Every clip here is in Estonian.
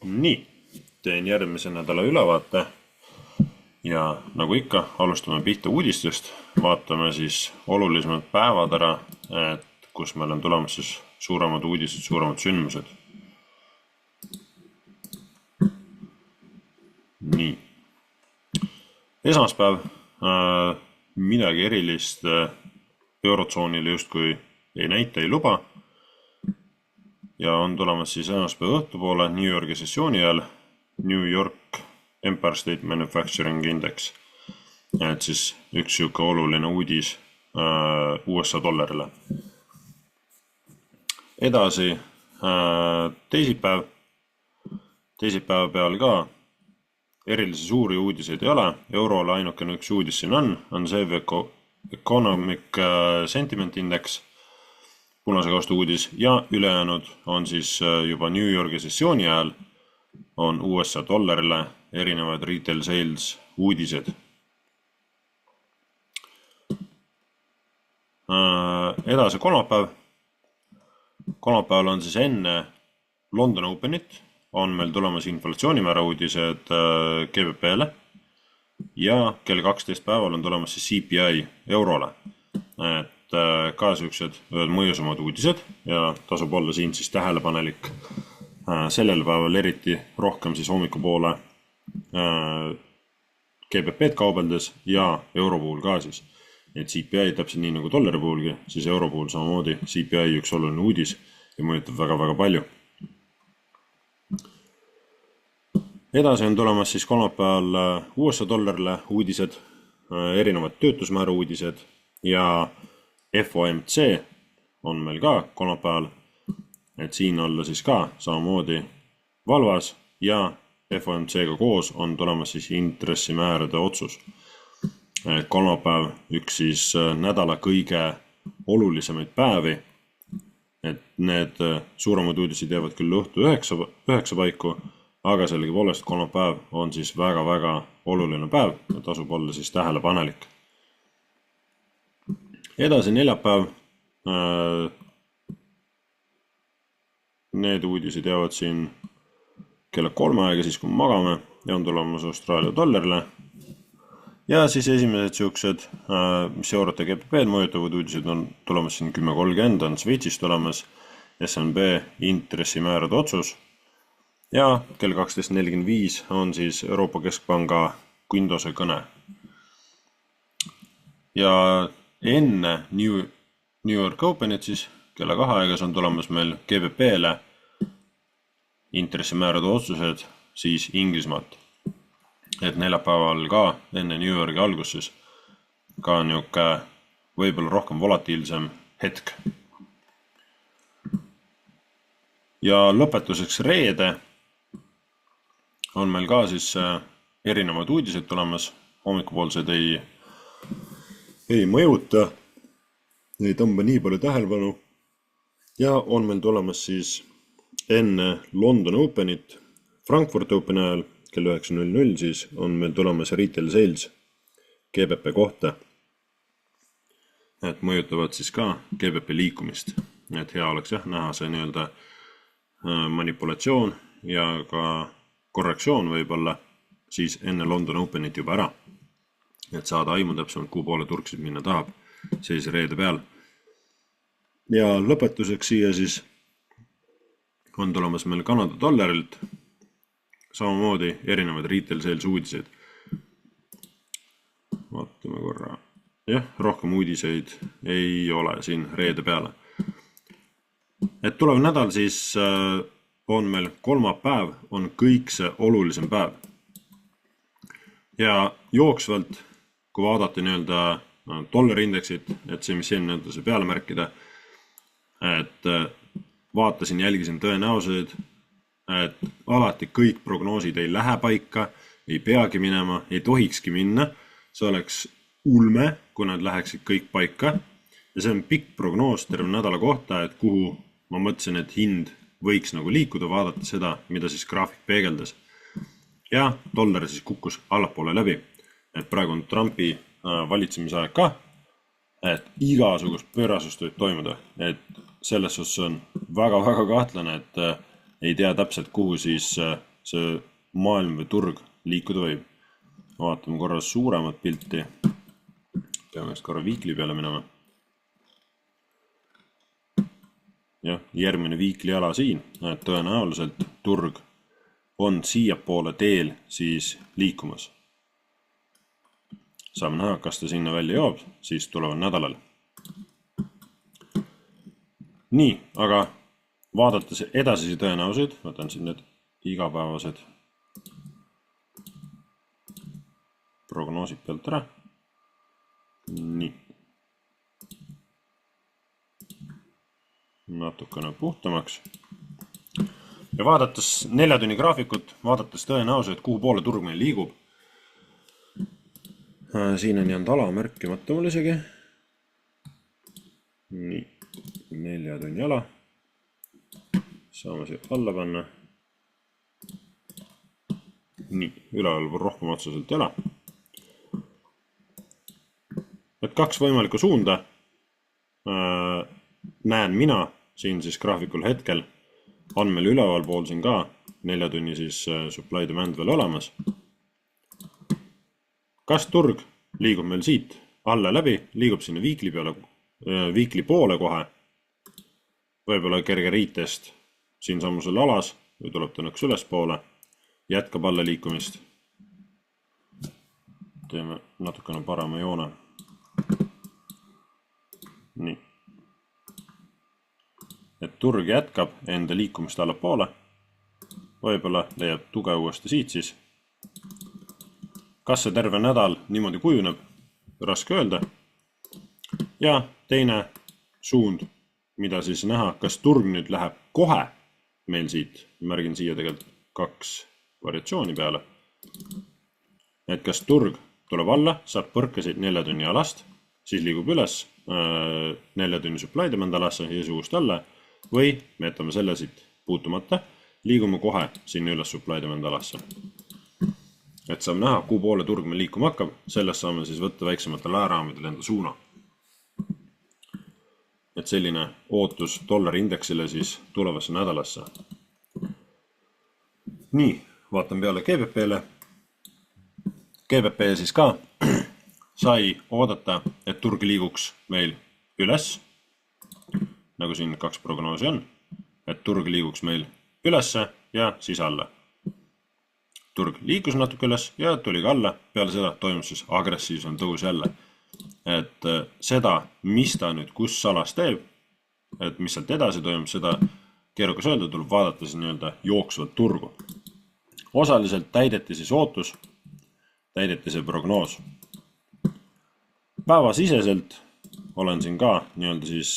Nii, teen järgmise nädala ülevaate ja nagu ikka, alustame pihta uudistest. Vaatame siis olulisemad päevad ära, kus meil on tulemas siis suuremad uudised, suuremad sündmused. Nii, esmaspäev, midagi erilist eurotsoonile justkui ei näita, ei luba. Ja on tulemas siis esmaspäeva õhtupoole New Yorgi sessiooni ajal New York Empire State Manufacturing Index. Et siis üks siuke oluline uudis USA dollarile. Edasi teisipäev. Teisipäeva peal ka erilisi suuri uudiseid ei ole. Eurole ainukene üks uudis siin on see Economic Sentiment Index, punase kaustu uudis, ja ülejäänud on siis juba New Yorgi sessiooni ajal on USA dollarile erinevad retail sales uudised. Edasi kolmapäev. Kolmapäeval on siis enne London Openit on meil tulemas inflatsioonimäära uudised GBP-le ja kell 12 päeval on tulemas siis CPI eurole. Et ka siuksed mõjusamad uudised ja tasub olla siin siis tähelepanelik sellel päeval eriti rohkem siis hommikupoole GBP-d kaubeldes ja euro puhul ka siis. Et CPI täpselt nii nagu dollari puhulgi, siis euro puhul samamoodi CPI üks oluline uudis ja mõjutab väga-väga palju. Edasi on tulemas siis kolmapäeval USA dollarile uudised, erinevad töötusmäära uudised ja FOMC on meil ka kolmapäeval, et siin olla siis ka samamoodi valvas ja FOMC-ga koos on tulemas siis intressimäärade otsus. Kolmapäev üks siis nädala kõige olulisemaid päevi, et need suuremad uudised jäävad küll õhtu 9 paiku, aga sellegipoolest kolmapäev on siis väga-väga oluline päev ja tasub olla siis tähelepanelik. Edasi neljapäev. Need uudised jäävad siin kella 3 aega siis, kui magame ja on tulemas Austraalia dollarile. Ja siis esimesed siuksed, mis eurot ja GBP-d mõjutavad uudised on tulemas siin 10.30 on Šveitsis tulemas SNB intressimäärade otsus. Ja kell 12.45 on siis Euroopa Keskpanga Guindose kõne. Ja enne New York Openit siis kella 2 aegas on tulemas meil GBP-le intressimäärade otsused siis Inglismaalt. Et neljapäeval ka enne New Yorki alguses ka niuke võib-olla rohkem volatiilsem hetk. Ja lõpetuseks reede on meil ka siis erinevad uudised tulemas, hommikupoolsed ei mõjuta, ei tõmba nii palju tähelepanu ja on meil tulemas siis enne London Openit, Frankfurt Openi ajal kell 9.00 siis on meil tulemas retail sales GBP kohta, et mõjutavad siis ka GBP liikumist, et hea oleks näha see nii-öelda manipulatsioon ja ka korrektsioon võib-olla siis enne London Openit juba ära, et saada aimu täpsemalt, kuhu poole turg siis minna tahab, siis reede peal. Ja lõpetuseks siia siis on tulemas meil Kanada dollarilt samamoodi erinevad retail sales uudised. Vaatame korra. Jah, rohkem uudiseid ei ole siin reede peale. Et tulev nädal siis on meil kolmapäev, on kõik see olulisem päev. Ja jooksvalt, kui vaadata nii-öelda dollariindeksit, et see, mis siin see peale märkida, et vaatasin, jälgisin tõenäosused, et alati kõik prognoosid ei lähe paika, ei peagi minema, ei tohikski minna. See oleks ulme, kui nad läheksid kõik paika. Ja see on pikk prognoos terve nädala kohta, et kuhu ma mõtlesin, et hind võiks nagu liikuda, vaadata seda, mida siis graafik peegeldas. Ja dollar siis kukkus allapoole läbi. Et praegu on Trumpi valitsemisaeg ka, et igasugust pöörasust võib toimuda. Et selles suhtes on väga-väga kahtlane, et ei tea täpselt, kuhu siis see maailm või turg liikuda võib. Vaatame korra suuremat pilti. Peame just korra weekly peale minema. Ja järgmine weekly ala siin, et tõenäoliselt turg on siia poole teel siis liikumas. Saame näha, kas ta sinna välja joob, siis tuleval nädalal. Nii, aga vaadates edasisi tõenäosusid, võtan siin need igapäevased prognoosid pealt ära. Nii. Natukene puhtamaks. Ja vaadates 4 tunni graafikut, vaadates tõenäosusid, kuhu poole turg meil liigub. Siin on jäänud ala märkimata mul isegi. Nii, 4 tunni ala. Saame siia alla panna. Nii, üleval rohkem otseselt ei ole. Et 2 võimalikku suunda näen mina siin siis graafikul hetkel. On meil üleval pool siin ka 4 tunni siis supply demand veel olemas. Kas turg liigub meil siit alla läbi, liigub sinna weekly poole kohe, võib-olla kerge retest siin samusel alas või tuleb ta nõks üles poole, jätkab alla liikumist. Teeme natukene parema joone. Nii. Et turg jätkab enda liikumist alla poole, võib-olla leiab tuge uuesti siit siis. Kas see terve nädal niimoodi kujuneb? Raske öelda. Ja teine suund, mida siis näha, kas turg nüüd läheb kohe meil siit. Märgin siia tegelikult 2 variatsiooni peale. Et kas turg tuleb alla, saab põrkasid 4 tunni alast, siis liigub üles 4 tunni supply demand alasse ja suust alla, või me jätame selle siit puutumata, liigume kohe sinna üles supply demand alasse. Et saame näha, kuhu poole turg meil liikuma hakkab, sellest saame siis võtta väiksematele ajaraamidel enda suuna. Et selline ootus dollari indeksile siis tulevasse nädalasse. Nii, vaatan peale GBP-le. GBP siis ka sai oodata, et turg liiguks meil üles, nagu siin 2 prognoosi on, et turg liiguks meil ülesse ja siis alla. Turg liikus natuke üles ja tuli ka alla, peale seda toimus siis agressiivsem tõus jälle. Et seda, mis ta nüüd kus alas teeb, et mis sealt edasi toimub, seda keerukas öelda, tuleb vaadata siis nii-öelda jooksvat turgu. Osaliselt täideti siis ootus, täideti see prognoos. Päevasiseselt olen siin ka nii-öelda siis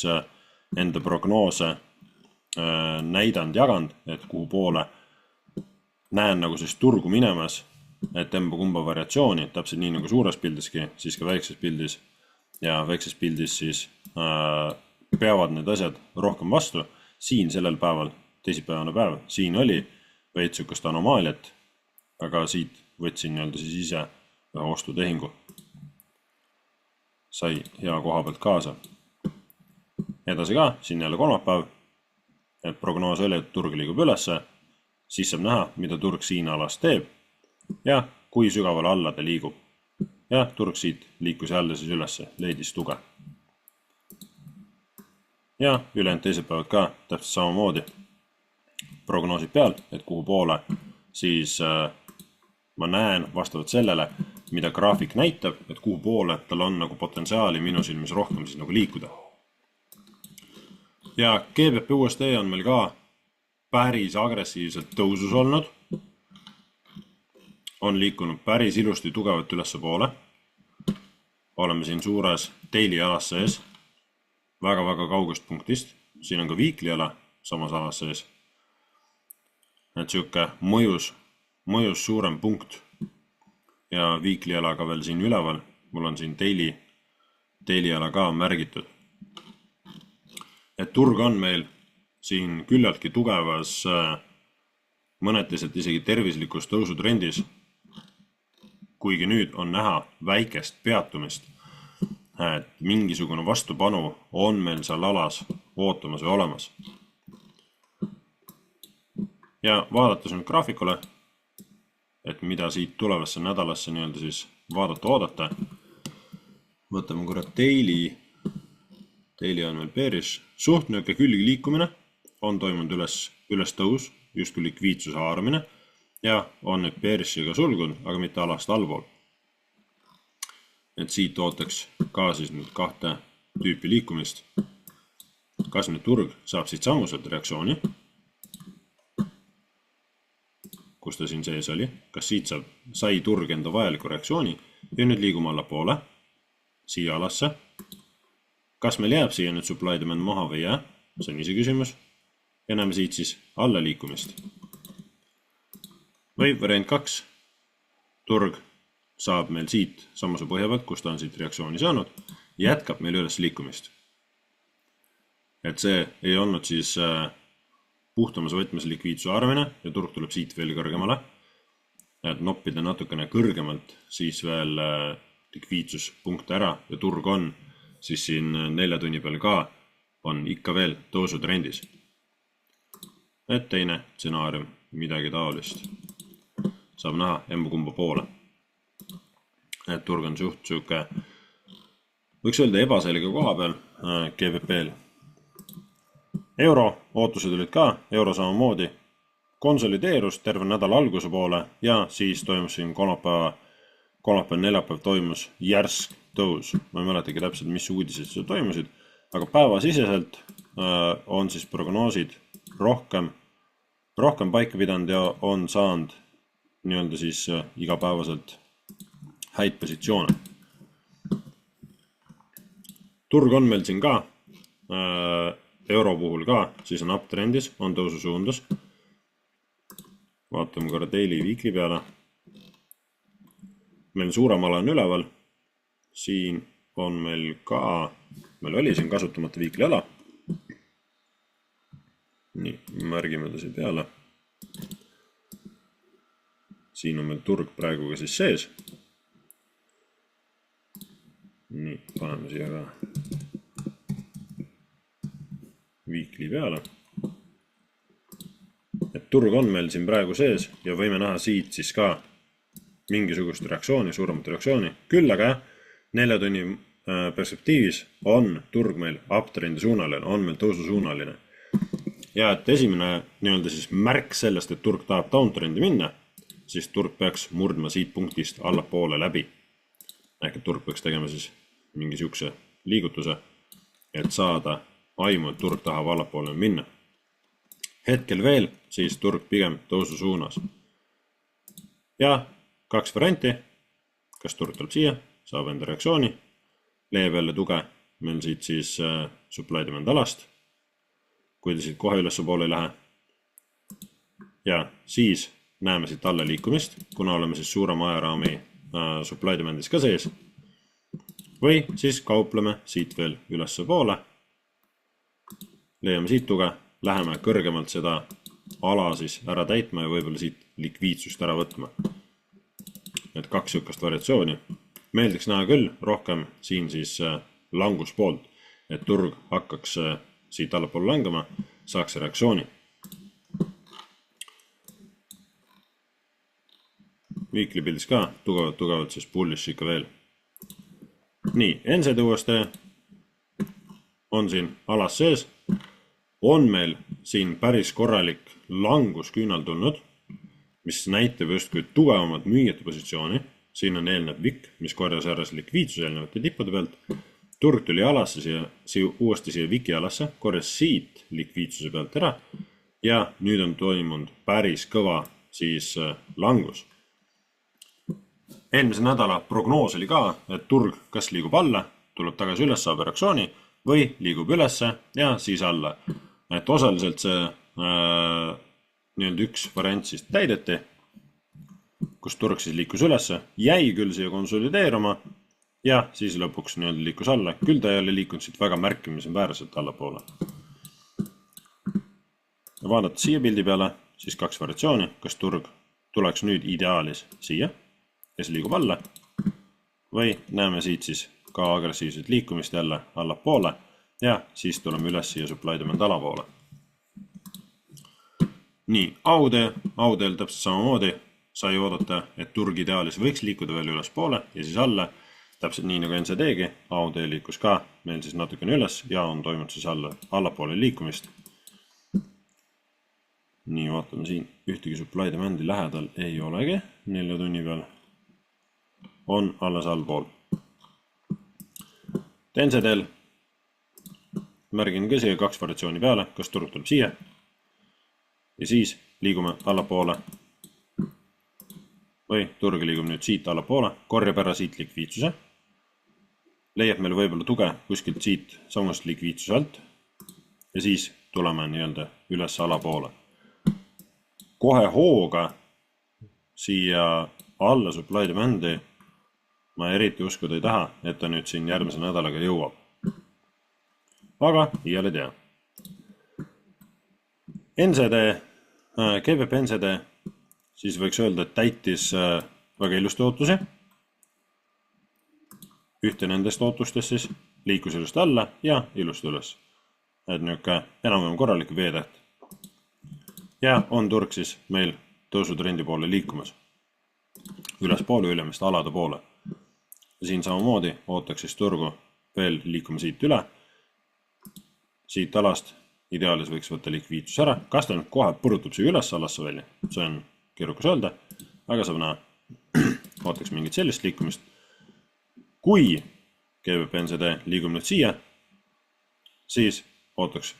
enda prognoose näidanud, jaganud, et kuhu poole näen nagu siis turgu minemas, et kumba variatsiooni, täpselt nii nagu suures pildiski, siis ka väikses pildis. Ja väikses pildis siis peavad need asjad rohkem vastu. Siin sellel päeval, teisipäevane päev, siin oli veits sükast anomaaliat, aga siit võtsin nii-öelda siis ise ühe ostutehingu. Sai hea koha pealt kaasa. Edasi ka, siin jälle kolmapäev, et prognoos oli, et turg liigub ülesse, siis saab näha, mida turg siin alas teeb ja kui sügaval alla ta liigub. Ja turg siit liikus jälle siis ülesse, leidis tuge. Ja ülejäänud teised päevad ka täpselt samamoodi prognoosid peal, et kuhu poole siis ma näen vastavalt sellele, mida graafik näitab, et kuhu poole tal on nagu potentsiaali minu silmis rohkem siis nagu liikuda. Ja GBP USD on meil ka päris agressiivselt tõusus olnud. On liikunud päris ilusti tugevalt ülesse poole. Oleme siin suures daily alas sees, väga-väga kaugest punktist. Siin on ka weekly ala samas alas sees. Et siuke mõjus suurem punkt ja weekly ala ka veel siin üleval. Mul on siin daily ala ka märgitud. Et turg on meil siin küllaltki tugevas, mõnetiselt isegi tervislikus tõusutrendis, kuigi nüüd on näha väikest peatumist, et mingisugune vastupanu on meil seal alas ootamas või olemas. Ja vaadates nüüd graafikule, et mida siit tulevasse nädalasse nii-öelda siis oodata. Võtame korra daily. Daily on meil bearish. Suht niisugune külgi liikumine on toimunud üles tõus, justkui likviidsuse haaramine ja on nüüd bearishiga sulgunud, aga mitte alast allpool. Et siit ootaks ka siis nüüd kahte tüüpi liikumist. Kas nüüd turg saab siit samuselt reaktsiooni, kus ta siin sees oli, kas siit sai turg enda vajaliku reaktsiooni ja nüüd liigume allapoole, siia alasse. Kas meil jääb siia nüüd supply demand maha või jää? See on ise küsimus. Ja näeme siit siis alla liikumist. Või variant 2. Turg saab meil siit samuse põhja pealt, kus ta on siit reaktsiooni saanud, jätkab meil üles liikumist. Et see ei olnud siis puhtamas võtmes likviidsuse arvamine ja turg tuleb siit veel kõrgemale. Et noppida natukene kõrgemalt siis veel likviidsuspunkte ära ja turg on siis siin 4 tunni peal ka on ikka veel tõusutrendis. Et teine stsenaarium, midagi taolist. Saab näha emba-kumba poole. Et turg on suht siuke, võiks öelda ebaselge koha peal GBP-l. Euro ootused olid ka, euro samamoodi konsolideerus terve nädala alguse poole ja siis toimus siin kolmapäev toimus järsk tõus. Ma ei mäletagi täpselt, mis uudised seal toimusid, aga päevasiseselt on siis prognoosid rohkem paika pidanud ja on saanud nii-öelda siis igapäevaselt häid positsioone. Turg on meil siin ka, euro puhul ka, siis on uptrendis, on tõusu suundus. Vaatame korra daily weekly peale. Meil suurem ala on üleval. Siin on meil ka, meil oli siin kasutamata weekly ala. Nii, märgime ta siia peale. Siin on meil turg praegu ka siis sees. Nii, paneme siia ka weekly peale. Et turg on meil siin praegu sees ja võime näha siit siis ka mingisugust reaktsiooni, suuremat reaktsiooni. Küll aga 4 tunni perspektiivis on turg meil uptrendi suunaline, on meil tõusu suunaline. Ja et esimene nii-öelda siis märk sellest, et turg tahab downtrendi minna, siis turg peaks murdma siit punktist allapoole läbi. Ehk et turg peaks tegema siis mingi siukse liigutuse, et saada aimu, et turg tahab allapoole minna. Hetkel veel, siis turg pigem tõusu suunas. Ja 2 varianti, kas turg tuleb siia, saab enda reaktsiooni, leiab jälle tuge meil siit siis supply demand alast, kui ta siit kohe ülesse poole ei lähe. Ja siis näeme siit alla liikumist, kuna oleme siis suurema ajaraami supply demandis ka sees. Või siis kaupleme siit veel ülesse poole, leiame siit tuge, läheme kõrgemalt seda ala siis ära täitma ja võib-olla siit likviidsust ära võtma. Et 2 siukest variatsiooni. Meeldiks näha küll rohkem siin siis languspoolt, et turg hakkaks siit allapoole langema, saaks reaktsiooni. Weekly pildis ka tugevalt siis bullish ikka veel. Nii, NZUSD on siin alas sees. On meil siin päris korralik langusküünal tulnud, mis näitab justkui tugevamat müüjate positsiooni. Siin on eelnev VIK, mis korjas äras likviidsuse eelnevate tippude pealt. Turg tuli alasse uuesti siia VIK-i alasse, korjas siit likviidsuse pealt ära ja nüüd on toimunud päris kõva siis langus. Eelmise nädala prognoos oli ka, et turg kas liigub alla, tuleb tagasi üles, saab reaktsiooni või liigub ülesse ja siis alla. Et osaliselt see nii-öelda üks variant siis täideti, kus turg siis liikus ülesse, jäi küll siia konsolideeruma ja siis lõpuks nii-öelda liikus alla. Küll ta ei ole liikunud siit väga märkimisväärselt allapoole. Vaadata siia pildi peale, siis 2 variatsiooni, kas turg tuleks nüüd ideaalis siia ja see liigub alla või näeme siit siis ka agressiivset liikumist jälle allapoole ja siis tuleme üles siia supply demand alapoole. Nii, AUD-l täpselt samamoodi sai oodata, et turg ideaalis võiks liikuda veel üles poole ja siis alla, täpselt nii nagu NCD-gi, AOD liikus ka meil siis natukene üles ja on toimunud siis allapoole liikumist. Nii, vaatame siin, ühtegi supply demand'i lähedal ei olegi 4 tunni peal, on alles allpool. NCD-l märgin ka siia 2 variatsiooni peale, kas turg tuleb siia ja siis liigume allapoole või turg liigub nüüd siit allapoole, korjab ära siit likviidsuse, leiab meil võib-olla tuge kuskilt siit samast likviidsuse alt ja siis tuleme nii-öelda üles allapoole. Kohe hooga siia alla supply demand'i ma eriti uskuda ei taha, et ta nüüd siin järgmise nädalaga jõuab. Aga iial ei tea. NCD, GBP NCD, siis võiks öelda, et täitis väga ilusti ootusi. Ühte nendest ootustest siis liikus ilusti alla ja ilusti üles. Et niuke enam-vähem korralik veetäht. Ja on turg siis meil tõusutrendi poole liikumas. Üles poole, ülemist alade poole. Ja siin samamoodi ootaks siis turgu veel liikuma siit üle. Siit alast ideaalis võiks võtta likviidsus ära. Kas ta nüüd kohe põrutab siia üles alasse välja? See on keerukas öelda, aga saab näha. Ootaks mingit sellist liikumist. Kui GBP NCD liigub nüüd siia, siis ootaks,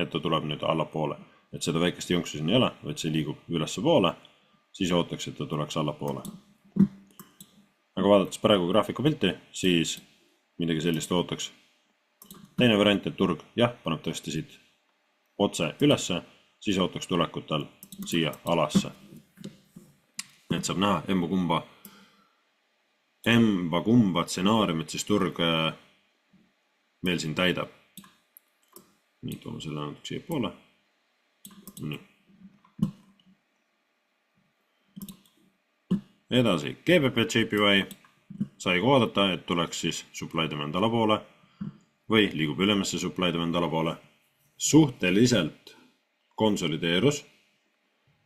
et ta tuleb nüüd allapoole. Et seda väikest jonksu siin ei ole, vaid see liigub ülesse poole, siis ootaks, et ta tuleks allapoole. Aga vaadates praegu graafiku pilti, siis midagi sellist ootaks. Teine variant, et turg, jah, paneb tõesti siit otse ülesse, siis ootaks tulekut tal siia alasse. Et saab näha emba kumba stsenaariumit siis turg meil siin täidab. Nii, toome selle natuke siia poole. Nii. Edasi, GBP JPY sai koodata, et tuleks siis supply demand alapoole või liigub ülemesse supply demand alapoole. Suhteliselt konsolideerus,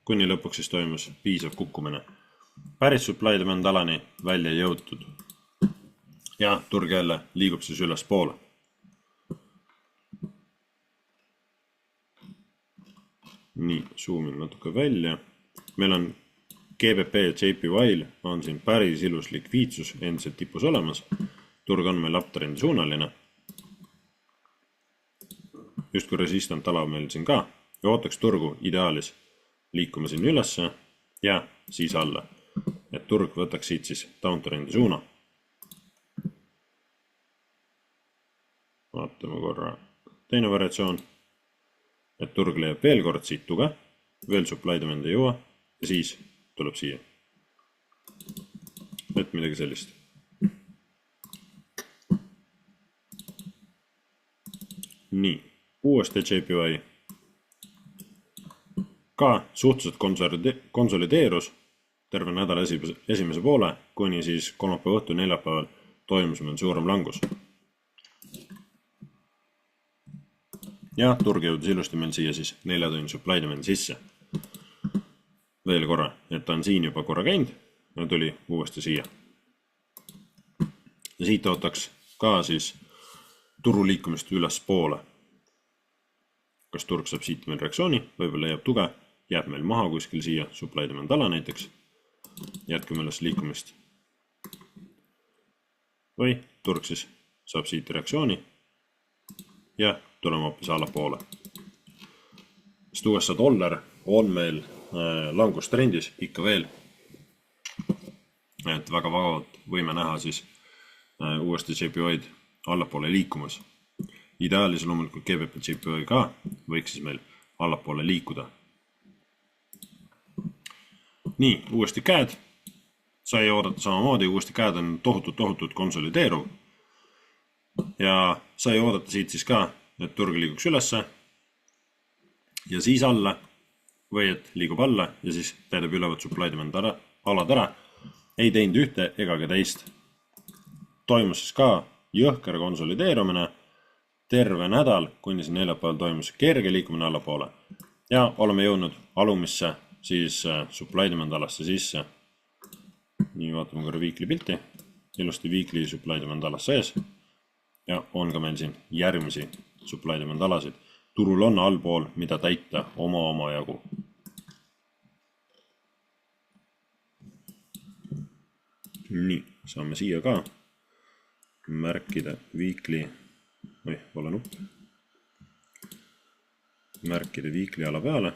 kuni lõpuks siis toimus piisav kukkumine. Päris supply demand alani välja jõutud. Ja turg jälle liigub siis üles poole. Nii, zoomin natuke välja. Meil on GBP ja JPY on siin päris ilus likviidsus endiselt tipus olemas. Turg on meil uptrendi suunaline. Just kui resistant ala meil siin ka. Ja ootaks turgu ideaalis liikuma siin ülesse ja siis alla. Et turg võtaks siit siis downtrendi suuna. Vaatame korra teine variatsioon. Et turg leiab veel kord siit tuge, veel supply demand ei jõua ja siis tuleb siia. Et midagi sellist. Nii, uuesti JPY. Ka suhteliselt konsolideerus terve nädala esimese poole, kuni siis kolmapäeva õhtu neljapäeval toimus meil suurem langus. Ja turg jõudis ilusti meil siia siis 4 tunni supply demand sisse. Veel korra, et ta on siin juba korra käinud ja tuli uuesti siia. Ja siit ootaks ka siis turu liikumist üles poole. Kas turg saab siit meil reaktsiooni, võib-olla leiab tuge, jääb meil maha kuskil siia supply demand ala näiteks. Jätkame üles liikumist. Või turg siis saab siit reaktsiooni ja tuleme hoopis allapoole. Sest USA dollar on meil langustrendis ikka veel. Et väga vabalt võime näha siis uuesti JPY-d allapoole liikumas. Ideaalis loomulikult GBP JPY ka võiks siis meil allapoole liikuda. Nii, uuesti käed. Sai oodata samamoodi, uuesti käed on tohutult konsolideeruv. Ja sai oodata siit siis ka, et turg liiguks ülesse ja siis alla või et liigub alla ja siis täidab ülevad supply demand alad ära. Ei teinud ühte ega ka teist. Toimus siis ka jõhker konsolideerumine. Terve nädal, kuni see neljapäeval toimus kerge liikumine allapoole. Ja oleme jõudnud alumisse siis supply demand alasse sisse. Nii, vaatame korra weekly pilti. Ilusti weekly supply demand alas sees. Ja on ka meil siin järgmisi supply demand alasid. Turul on allpool, mida täita oma jagu. Nii, saame siia ka märkida weekly, pole nupp. Märkida weekly ala peale.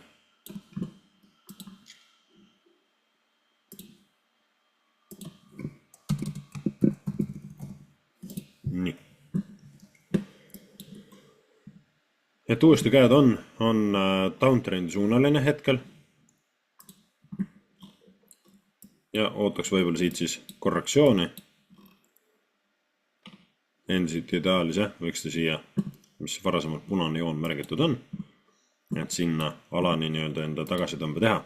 Nii. Et uuesti käed on downtrendi suunaline hetkel. Ja ootaks võib-olla siit siis korrektsiooni. Endiselt ideaalis, võiks ta siia, mis varasemalt punane joon märgitud on, et sinna alani enda tagasitõmbe teha.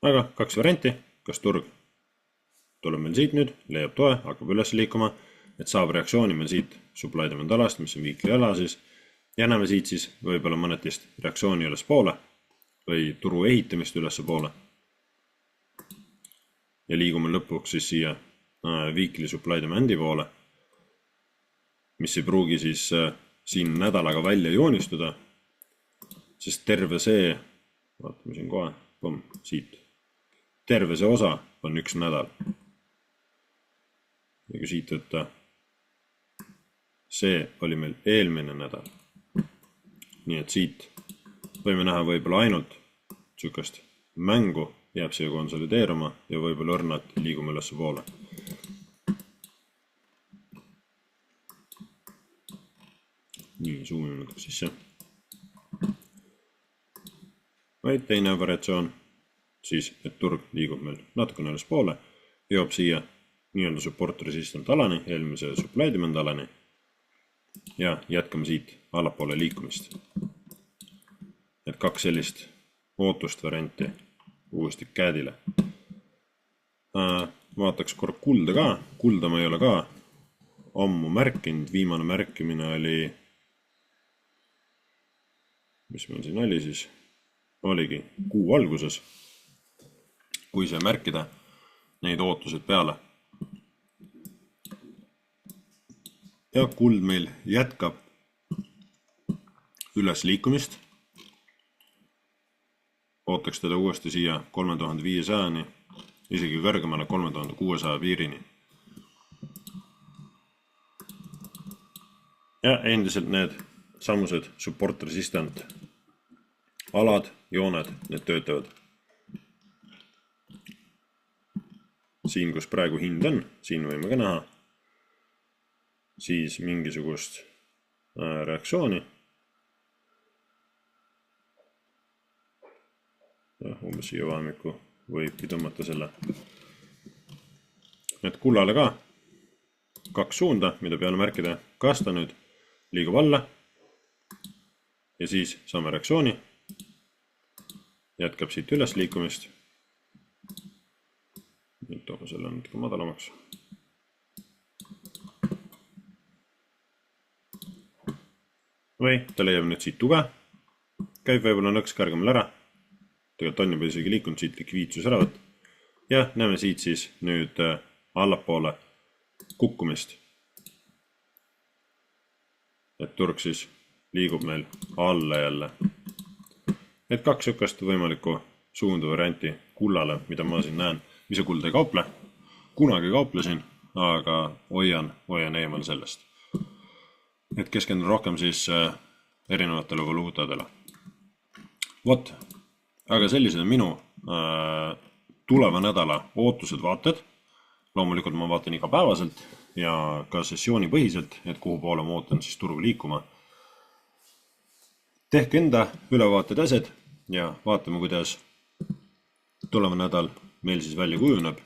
Aga kaks varianti, kas turg tuleb meil siit nüüd, leiab toe, hakkab üles liikuma, et saab reaktsiooni meil siit supply demand alast, mis on weekly ala siis, ja näeme siit siis võib-olla mõnetist reaktsiooni üles poole või turu ehitamist üles poole. Ja liigume lõpuks siis siia weekly supply demandi poole, mis ei pruugi siis siin nädalaga välja joonistuda, sest terve see, vaatame siin kohe, siit, terve see osa on üks nädal. Ja kui siit võtta, see oli meil eelmine nädal. Nii et siit võime näha võib-olla ainult sükast mängu, jääb siia konsolideeruma ja võib-olla õrnad liigume üles poole. Nii, zoomime natuke sisse. Vaid teine variatsioon, siis et turg liigub meil natukene üles poole, jõuab siia nii-öelda support resistant alani, eelmise supply demand alani ja jätkame siit allapoole liikumist. Et kaks sellist ootust varianti uuesti käedile. Vaataks korra kulda ka. Kulda ma ei ole ka ammu märkinud. Viimane märkimine oli, mis meil siin oli siis, oligi kuu alguses, kui sai märkida neid ootused peale. Ja kuld meil jätkab üles liikumist. Ootaks teda uuesti siia 3500-ni, isegi kõrgemale 3600 piirini. Ja endiselt need samused support resistant alad, jooned, need töötavad. Siin, kus praegu hind on, siin võime ka näha, siis mingisugust reaktsiooni. Umbes siia vahemikku võibki tõmmata selle. Need kullale ka kaks suunda, mida peale märkida, kas ta nüüd liigub alla ja siis saame reaktsiooni. Jätkab siit üles liikumist. Nüüd toome selle natuke madalamaks. Või ta leiab nüüd siit tuge. Käib võib-olla nõks kõrgemal ära. Tegelikult on juba isegi liikunud siit likviidsus ära võtta. Ja näeme siit siis nüüd allapoole kukkumist. Et turg siis liigub meil alla jälle. Et kaks sükast võimalikku suunda varianti kullale, mida ma siin näen, mis see kuld ei kauple. Kunagi kauplesin, aga hoian eemal sellest. Et keskendun rohkem siis erinevatele valuutadele. Vot. Aga sellised on minu tuleva nädala ootused vaated. Loomulikult ma vaatan igapäevaselt ja ka sessiooni põhiselt, et kuhu poole ma ootan siis turgu liikuma. Tehke enda ülevaated asjad ja vaatame, kuidas tuleva nädal meil siis välja kujuneb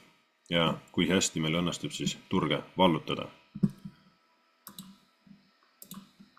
ja kui hästi meil õnnestub siis turge vallutada.